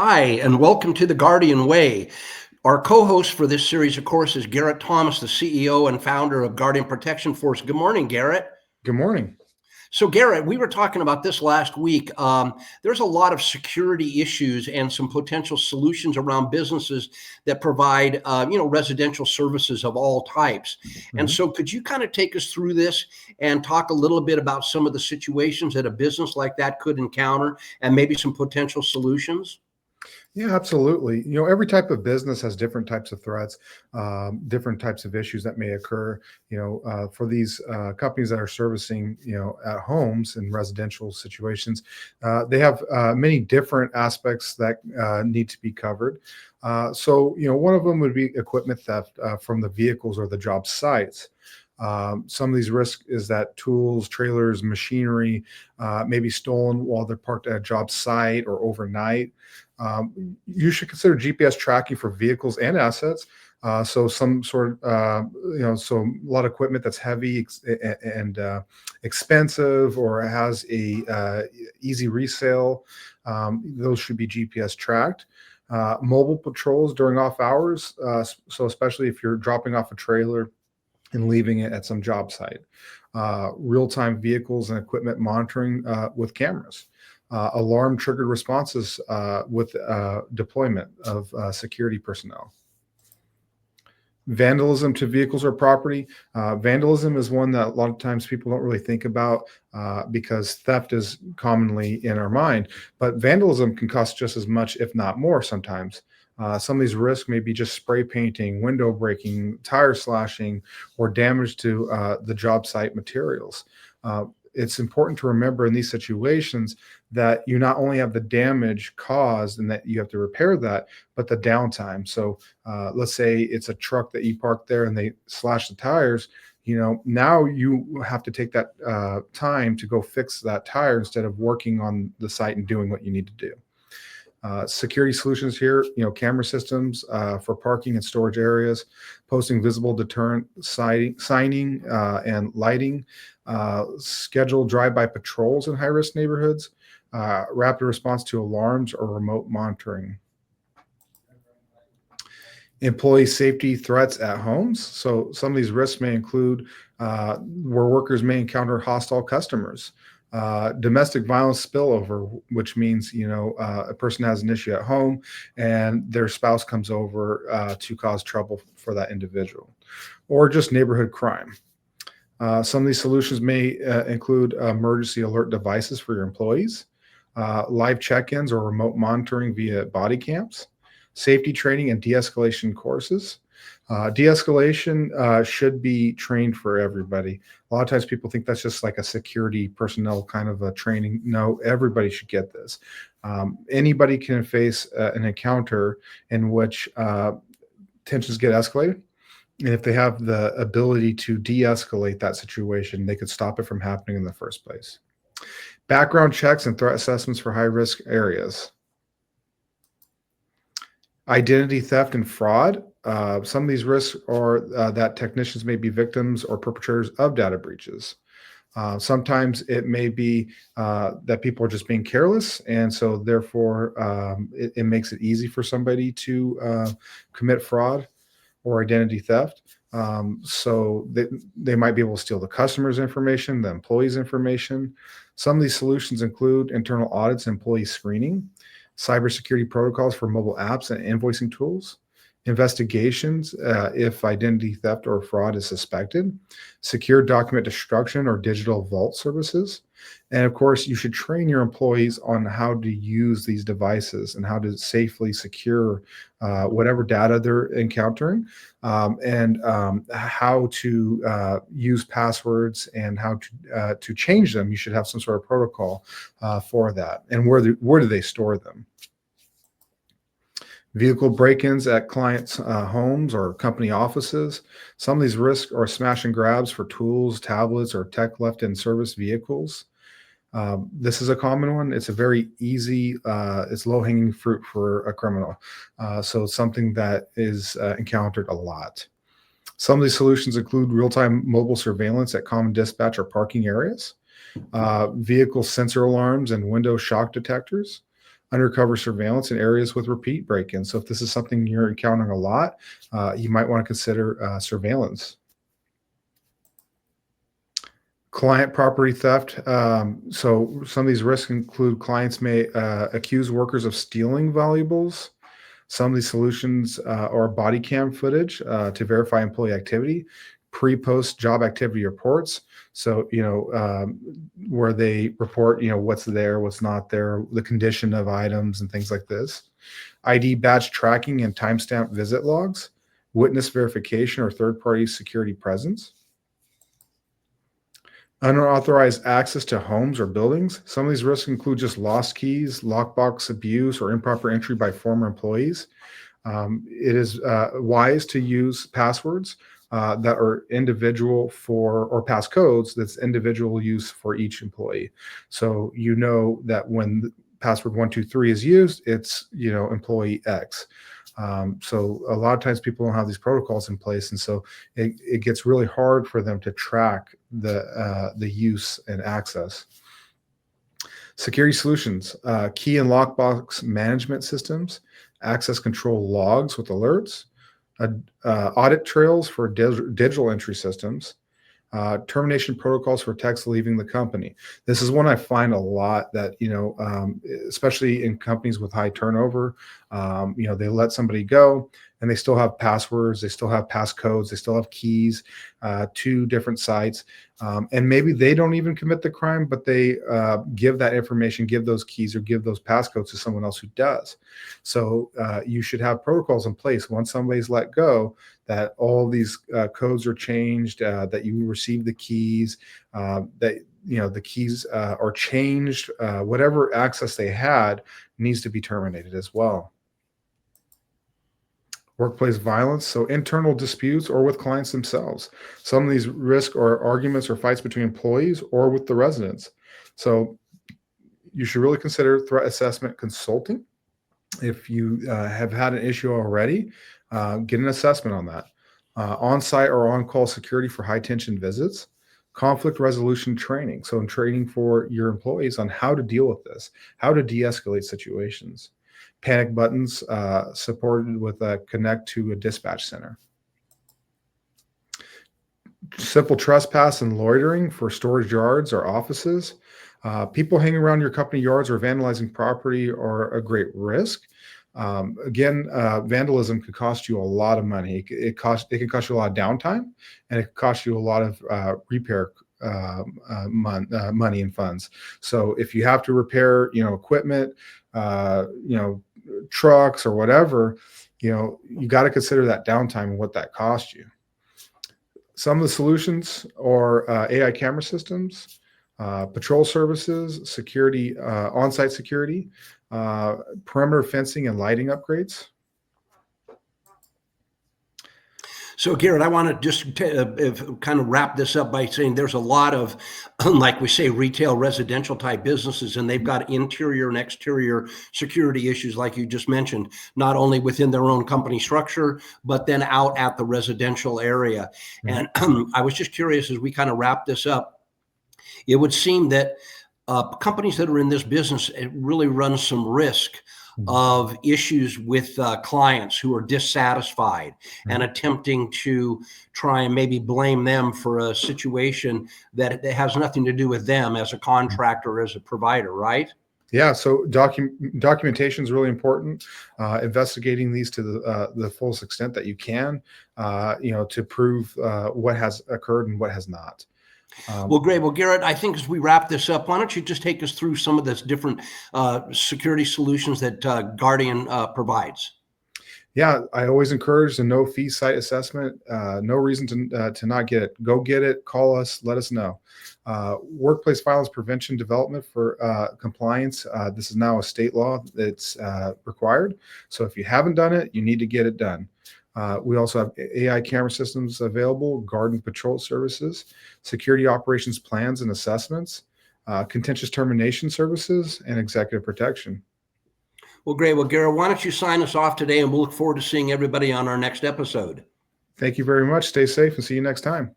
Hi, and welcome to The Guardian Way. Our co host for this series, of course, is Garrett Thomas, the CEO and founder of Guardian Protection Force. Good morning, Garrett. Good morning. So, Garrett, we were talking about this last week. There's a lot of security issues and some potential solutions around businesses that provide, residential services of all types. And Mhm. so, could you kind of take us through this and talk a little bit about some of the situations that a business like that could encounter and maybe some potential solutions? Yeah, absolutely. Every type of business has different types of threats, different types of issues that may occur. For these companies that are servicing, at homes and residential situations, they have many different aspects that need to be covered. One of them would be equipment theft from the vehicles or the job sites. Some of these risks is that tools, trailers, machinery may be stolen while they're parked at a job site or overnight. You should consider GPS tracking for vehicles and assets. So some sort of, so a lot of equipment that's heavy and expensive or has a easy resale, those should be GPS tracked. Mobile patrols during off hours. So especially if you're dropping off a trailer and leaving it at some job site. Real-time vehicles and equipment monitoring with cameras. Alarm triggered responses with deployment of security personnel. Vandalism to vehicles or property. Vandalism is one that a lot of times people don't really think about because theft is commonly in our mind, but vandalism can cost just as much, if not more, sometimes. Some of these risks may be just spray painting, window breaking, tire slashing, or damage to the job site materials. It's important to remember in these situations that you not only have the damage caused and that you have to repair that, but the downtime. So let's say it's a truck that you parked there and they slash the tires. Now you have to take that time to go fix that tire instead of working on the site and doing what you need to do. Security solutions here, camera systems for parking and storage areas, posting visible deterrent signing and lighting, scheduled drive-by patrols in high-risk neighborhoods, rapid response to alarms or remote monitoring. Employee safety threats at homes. So some of these risks may include where workers may encounter hostile customers, domestic violence spillover, which means a person has an issue at home and their spouse comes over to cause trouble for that individual, or just neighborhood crime. Some of these solutions may include emergency alert devices for your employees, live check-ins or remote monitoring via body cams, safety training and de-escalation courses. De-escalation should be trained for everybody. A lot of times people think that's just like a security personnel kind of a training. No, everybody should get this. Anybody can face an encounter in which tensions get escalated. And if they have the ability to de-escalate that situation, they could stop it from happening in the first place. Background checks and threat assessments for high-risk areas. Identity theft and fraud. Some of these risks are that technicians may be victims or perpetrators of data breaches. Sometimes it may be that people are just being careless, and so therefore it makes it easy for somebody to commit fraud or identity theft. So they might be able to steal the customer's information, the employee's information. Some of these solutions include internal audits, employee screening, cybersecurity protocols for mobile apps and invoicing tools, investigations if identity theft or fraud is suspected, secure document destruction or digital vault services. And of course, you should train your employees on how to use these devices and how to safely secure whatever data they're encountering, and how to use passwords and how to change them. You should have some sort of protocol for that. And where do they store them? Vehicle break-ins at clients' homes or company offices. Some of these risks are smash and grabs for tools, tablets, or tech left in service vehicles. This is a common one. It's a very easy, it's low-hanging fruit for a criminal. So it's something that is encountered a lot. Some of these solutions include real-time mobile surveillance at common dispatch or parking areas, vehicle sensor alarms and window shock detectors, undercover surveillance in areas with repeat break-ins. So if this is something you're encountering a lot, you might want to consider surveillance. Client property theft. So some of these risks include clients may accuse workers of stealing valuables. Some of these solutions are body cam footage to verify employee activity, pre-post job activity reports. So, where they report, what's there, what's not there, the condition of items and things like this. ID badge tracking and timestamp visit logs, witness verification or third-party security presence. Unauthorized access to homes or buildings. Some of these risks include just lost keys, lockbox abuse, or improper entry by former employees. It is wise to use passwords that are individual or passcodes that's individual use for each employee. So that when password 123 is used, it's employee X. So a lot of times people don't have these protocols in place, and so it gets really hard for them to track the use and access. Security solutions, key and lockbox management systems, access control logs with alerts, audit trails for digital entry systems, termination protocols for techs leaving the company. This is one I find a lot that, especially in companies with high turnover, they let somebody go and they still have passwords, they still have passcodes, they still have keys to different sites. And maybe they don't even commit the crime, but they give that information, give those keys or give those passcodes to someone else who does. So you should have protocols in place once somebody's let go, that all these codes are changed, that you receive the keys, that the keys are changed, whatever access they had needs to be terminated as well. Workplace violence, so internal disputes or with clients themselves. Some of these risks are arguments or fights between employees or with the residents. So you should really consider threat assessment consulting. If you have had an issue already, get an assessment on that. On-site or on-call security for high-tension visits. Conflict resolution training, so in training for your employees on how to deal with this, how to de-escalate situations. Panic buttons supported with a connect to a dispatch center. Simple trespass and loitering for storage yards or offices. People hanging around your company yards or vandalizing property are a great risk. Vandalism could cost you a lot of money. It can cost you a lot of downtime, and it can cost you a lot of repair money and funds. So if you have to repair, equipment, trucks or whatever, you got to consider that downtime and what that costs you. Some of the solutions are AI camera systems, patrol services, security, on-site security, perimeter fencing and lighting upgrades. So, Garrett, I want to just kind of wrap this up by saying there's a lot of, like we say, retail, residential type businesses, and they've got interior and exterior security issues, like you just mentioned, not only within their own company structure, but then out at the residential area. And I was just curious, as we kind of wrap this up, it would seem that companies that are in this business, it really runs some risk of issues with clients who are dissatisfied and attempting to try and maybe blame them for a situation that has nothing to do with them as a contractor or as a provider, right? Yeah, so documentation is really important. Investigating these to the fullest extent that you can, to prove what has occurred and what has not. Well, great. Well, Garrett, I think as we wrap this up, why don't you just take us through some of the different security solutions that Guardian provides? Yeah, I always encourage the no fee site assessment. No reason to not get it. Go get it. Call us. Let us know. Workplace violence prevention development for compliance. This is now a state law that's required. So if you haven't done it, you need to get it done. We also have AI camera systems available, guard and patrol services, security operations plans and assessments, contentious termination services, and executive protection. Well, great. Well, Garrett, why don't you sign us off today, and we'll look forward to seeing everybody on our next episode. Thank you very much. Stay safe and see you next time.